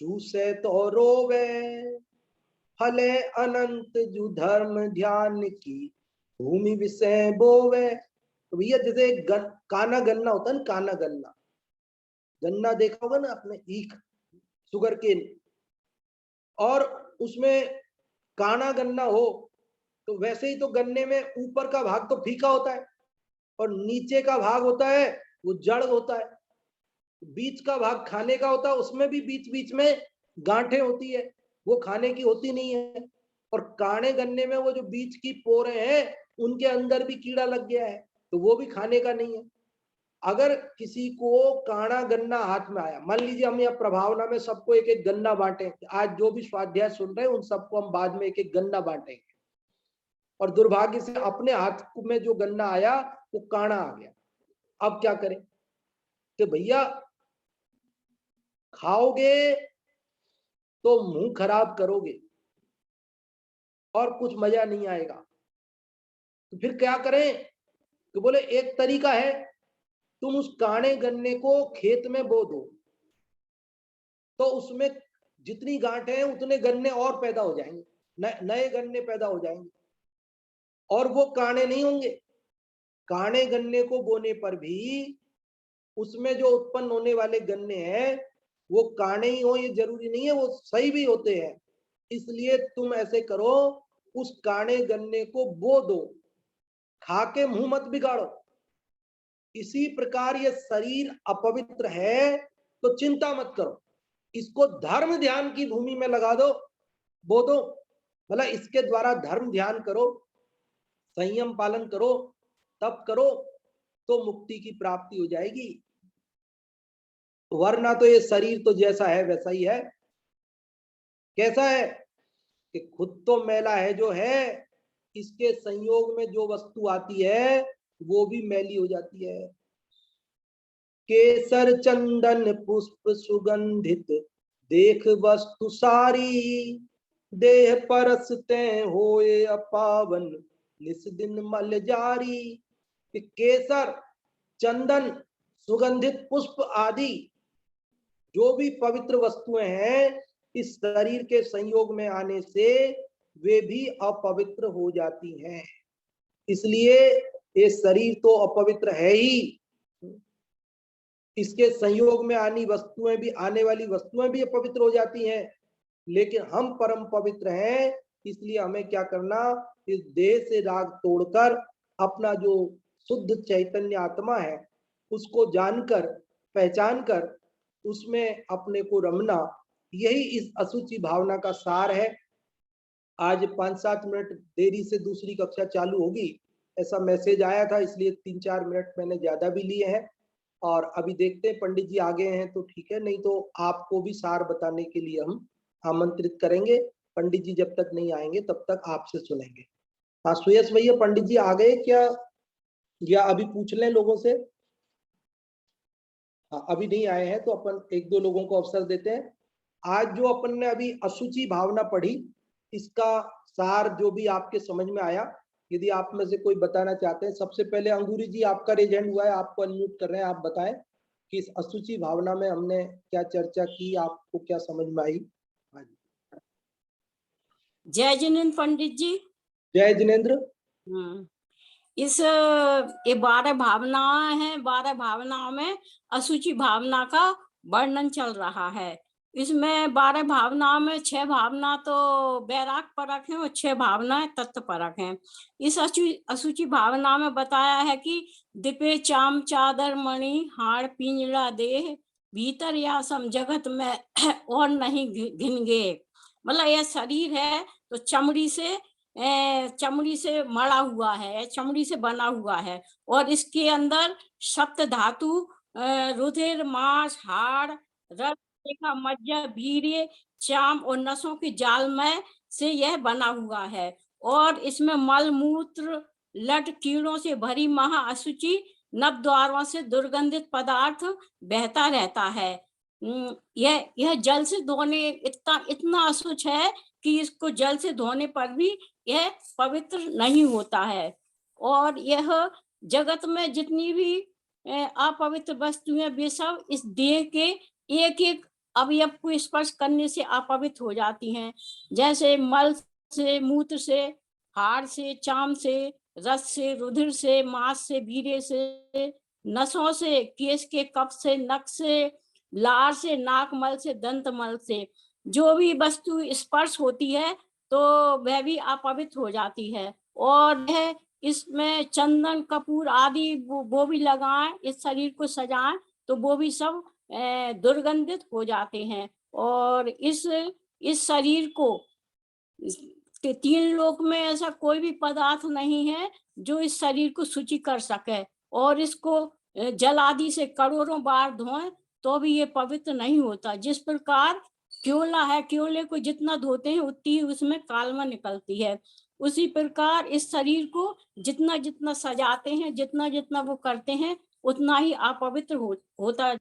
चूसे तो रोवे, फले अनंत जु धर्म ध्यान की भूमि विषय बोवे। तो भैया जैसे काना गन्ना होता है ना, काना गन्ना, गन्ना देखा होगा ना आपने, ईख, शुगर केन, और उसमें काना गन्ना हो तो वैसे ही तो गन्ने में ऊपर का भाग तो फीका होता है और नीचे का भाग होता है वो जड़ होता है। बीच का भाग खाने का होता है, उसमें भी बीच बीच में गांठें होती है, वो खाने की होती नहीं है। और काणे गन्ने में वो जो बीच की पोरें हैं उनके अंदर भी कीड़ा लग गया है, तो वो भी खाने का नहीं है। अगर किसी को काणा गन्ना हाथ में आया, मान लीजिए हम यहाँ प्रभावना में सबको एक एक गन्ना बांटे, आज जो भी स्वाध्याय सुन रहे हैं उन सबको हम बाद में एक एक गन्ना बांटेंगे, और दुर्भाग्य से अपने हाथ में जो गन्ना आया वो काणा आ गया। अब क्या करें? कि भैया खाओगे तो मुंह खराब करोगे और कुछ मजा नहीं आएगा। तो फिर क्या करें? तो बोले एक तरीका है, तुम उस काणे गन्ने को खेत में बो दो, तो उसमें जितनी गांठें हैं उतने गन्ने और पैदा हो जाएंगे, नए गन्ने पैदा हो जाएंगे, और वो काणे नहीं होंगे। काणे गन्ने को बोने पर भी उसमें जो उत्पन्न होने वाले गन्ने हैं वो काणे ही हो ये जरूरी नहीं है, वो सही भी होते हैं। इसलिए तुम ऐसे करो, उस काणे गन्ने को बो दो, खा के मुंह मत बिगाड़ो। इसी प्रकार ये शरीर अपवित्र है तो चिंता मत करो, इसको धर्म ध्यान की भूमि में लगा दो, बो दो, मतलब इसके द्वारा धर्म ध्यान करो, संयम पालन करो, तप करो, तो मुक्ति की प्राप्ति हो जाएगी। वरना तो ये शरीर तो जैसा है वैसा ही है। कैसा है? कि खुद तो मैला है जो है, इसके संयोग में जो वस्तु आती है वो भी मैली हो जाती है। केसर चंदन पुष्प सुगंधित देख वस्तु सारी, देह परसते होए अपावन निस दिन मल जारी। कि केसर चंदन सुगंधित पुष्प आदि जो भी पवित्र वस्तुएं हैं, इस शरीर के संयोग में आने से वे भी अपवित्र हो जाती हैं। इसलिए ये शरीर तो अपवित्र है ही, इसके संयोग में आने वाली वस्तुएं भी अपवित्र हो जाती हैं। लेकिन हम परम पवित्र हैं, इसलिए हमें क्या करना, इस देह से राग तोड़कर अपना जो शुद्ध चैतन्य आत्मा है उसको जानकर पहचान कर उसमें अपने को रमना, यही इस असुचि भावना का सार है। आज 5-7 मिनट देरी से दूसरी कक्षा चालू होगी, ऐसा मैसेज आया था, इसलिए 3-4 मिनट मैंने ज्यादा भी लिए हैं। और अभी देखते हैं, पंडित जी आ गए हैं तो ठीक है, नहीं तो आपको भी सार बताने के लिए हम आमंत्रित करेंगे। पंडित जी जब तक नहीं आएंगे तब तक आपसे सुनेंगे। हाँ सुयश भैया, पंडित जी आ गए क्या, या अभी पूछ लें लोगों से? हाँ अभी नहीं आए हैं तो अपन 1-2 लोगों को अवसर देते हैं। आज जो अपन ने अभी असुचि भावना पढ़ी, इसका सार जो भी आपके समझ में आया, यदि आप में से कोई बताना चाहते हैं। सबसे पहले अंगूरी जी, आपका रेज हैंड हुआ है, आपको अनम्यूट कर रहे हैं, आप बताएं कि इस असुचि भावना में हमने क्या चर्चा की, आपको क्या समझ में आई। हाँ जी। जय जिनेन्द्र पंडित जी। जय जिनेन्द्र। इस ये 12 भावनाएं हैं, 12 भावनाओं में असुचि भावना का वर्णन चल रहा है। इसमें 12 भावनाओं में 6 भावना तो वैराग परक है और 6 भावनाएं तत्व परक हैं। इस असुचि भावना में बताया है कि दिपे चाम चादर मणि हाड़ पिंजड़ा देह भीतर या सम जगत में और नहीं घिन गे। मतलब यह शरीर है तो चमड़ी से मड़ा हुआ है, चमड़ी से बना हुआ है और इसके अंदर सप्त धातु रुधिर मांस हाड़ रक्त रेखा मज्जा वीर्य चाम और नसों की जालमय से यह बना हुआ है और इसमें मल मूत्र लट कीड़ों से भरी महा असुचि नव द्वारों से दुर्गंधित पदार्थ बहता रहता है। यह जल से धोने इतना अशुच है कि इसको जल से धोने पर भी यह पवित्र नहीं होता है। और यह जगत में जितनी भी अपवित्र वस्तुएं वे सब इस देह के एक एक अवयव को स्पर्श करने से अपवित्र हो जाती हैं। जैसे मल से, मूत्र से, हाड़ से, चाम से, रस से, रुधिर से, मांस से, वीर्य से, नसों से, केश के कफ से, नख से, लार से, नाक मल से, दंत मल से जो भी वस्तु स्पर्श होती है तो वह भी अपवित्र हो जाती है। और यह इसमें चंदन कपूर आदि वो भी लगाएं, इस शरीर को सजाएं तो वो भी सब दुर्गंधित हो जाते हैं। और इस शरीर को 3 लोक में ऐसा कोई भी पदार्थ नहीं है जो इस शरीर को शुचि कर सके और इसको जल आदि से करोड़ों बार धोएं तो भी ये पवित्र नहीं होता। जिस प्रकार क्योला है, क्योले को जितना धोते हैं उतनी उसमें कालमा निकलती है, उसी प्रकार इस शरीर को जितना जितना सजाते हैं, जितना जितना वो करते हैं उतना ही अपवित्र होता।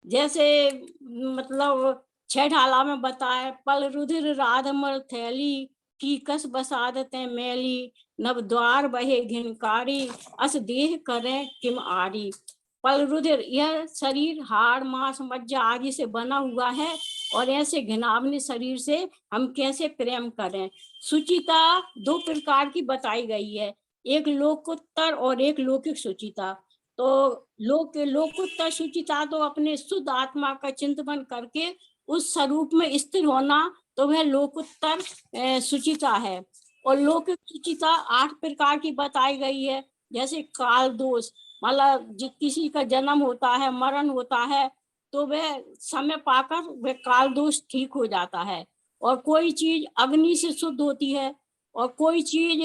जैसे मतलब 6 ढाला में बताए पल रुधिर राधमर थैली की कस बसादतें मैली नव द्वार बहे घिनकारी अस देह करें किम आरी। पल रुधिर यह शरीर हाड़ मांस मज्जा आदि से बना हुआ है और ऐसे घिनावने शरीर से हम कैसे प्रेम करें। सुचिता 2 प्रकार की बताई गई है, एक लोकोत्तर और एक लौकिक सुचिता। तो लोकोत्तर सुचिता तो अपने शुद्ध आत्मा का चिंतन करके उस स्वरूप में स्थिर होना तो वह लोकोत्तर सुचिता है। और लौकिक सुचिता 8 प्रकार की बताई गई है। जैसे काल दोष, मतलब किसी का जन्म होता है, मरण होता है तो वह समय पाकर वह काल दोष ठीक हो जाता है। और कोई चीज अग्नि से शुद्ध होती है और कोई चीज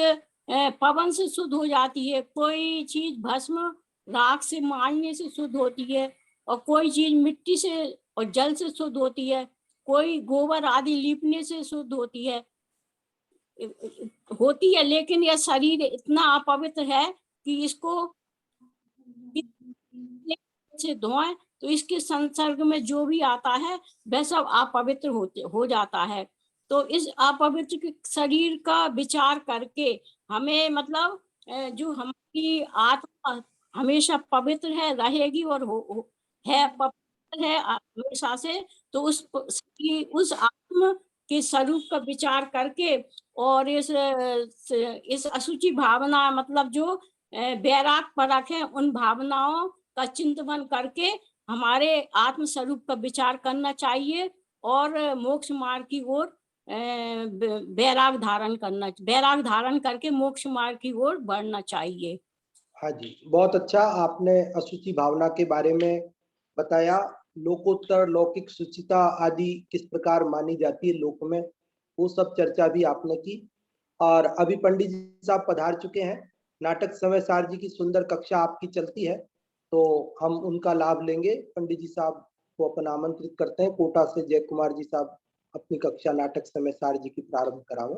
पवन से शुद्ध हो जाती है, कोई चीज भस्म राख से मारने से शुद्ध होती है और कोई चीज मिट्टी से और जल से शुद्ध होती है, कोई गोबर आदि लीपने से शुद्ध होती है। लेकिन यह शरीर इतना अपवित्र है कि इसको से धोएं तो इसके संसर्ग में जो भी आता है वह सब अपवित्र हो जाता है। तो इस अपवित्र शरीर का विचार करके हमें मतलब जो हमारी आत्मा हमेशा पवित्र है, रहेगी और है पवित्र है हमेशा से, तो उस आत्मा के स्वरूप का विचार करके और इस असुचि भावना मतलब जो वैराग परक है उन भावनाओं का चिंतन करके हमारे आत्म स्वरूप का विचार करना चाहिए और मोक्ष मार्ग की ओर वैराग धारण करके मोक्ष मार्ग की ओर बढ़ना चाहिए। हाँ जी, बहुत अच्छा आपने असुचि भावना के बारे में बताया। लोकोत्तर लौकिक सुचिता आदि किस प्रकार मानी जाती है लोक में, वो सब चर्चा भी आपने की। और अभी पंडित जी साहब पधार चुके हैं। नाटक समय सार जी की सुंदर कक्षा आपकी चलती है तो हम उनका लाभ लेंगे। पंडित जी साहब को अपन आमंत्रित करते हैं, कोटा से जय कुमार जी साहब अपनी कक्षा नाटक समय सार जी की प्रारंभ करावें।